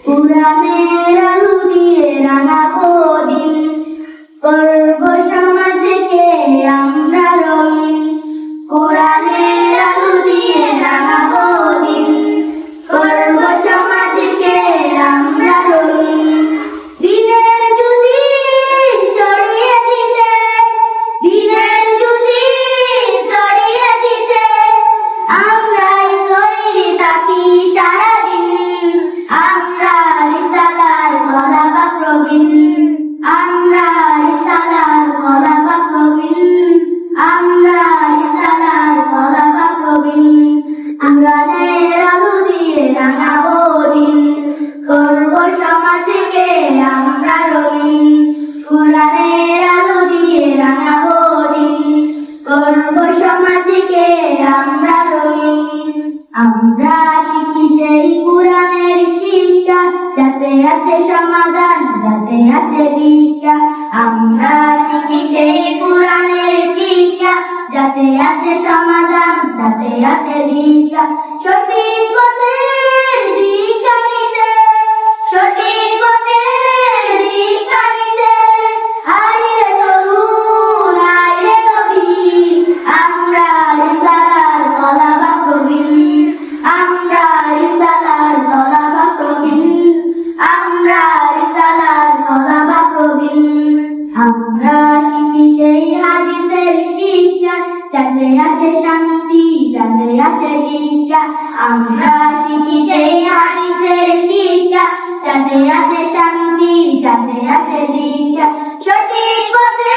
কুরআনের আলো দিয়ে রাঙাবো দিন, করব সমাজকে আমরা রঙিন। কুরআনের আলো দিয়ে রাঙাবো দিন, করব সমাজকে আমরা রঙিন। দিনের জ্যোতি ছড়িয়ে দিতে, দিনের জ্যোতি ছড়িয়ে দিতে আমরাই তৈরি থাকি সারাদিন। আমরা রিসালার গলাবা প্রবীণ, আমরা রিসালার গলাবা প্রবীণ, আমরা রিসালার গলাবা প্রবীণ। কুরআনের আলো দিয়ে রাঙাবো দিন, করব সমাজকে আমরা রঙিন। কুরআনের আলো দিয়ে রাঙাবো দিন, করব সমাজকে আমরা রঙিন। আমরা শিখি সেই কুরআনের শিক্ষা, যাতে আছে সমাধান, যাতে আছে দীক্ষা। আমরা শিখি সেই কুরআনের শিক্ষা, যাতে আছে সমাধান, যাতে আছে দীক্ষা। সঠিক পথের দীক্ষা নিতে, সঠিক পথের দীক্ষা নিতে আইরে তরুণ আইরে নবীন, আমরা রিসালার গলাবা প্রবীণ, আমরা রিসালার গলাবা প্রবীণ, আমরা রিসালার গলাবা প্রবীণ। আমরা শিখি সেই হাদিসের শিক্ষা, যাতে আছে শান্তি, যাতে আছে দীক্ষা। আমরা শিখি সেই হাদিসের শিক্ষা, যাতে আছে শান্তি, যাতে আছে দীক্ষা। সঠিক পথে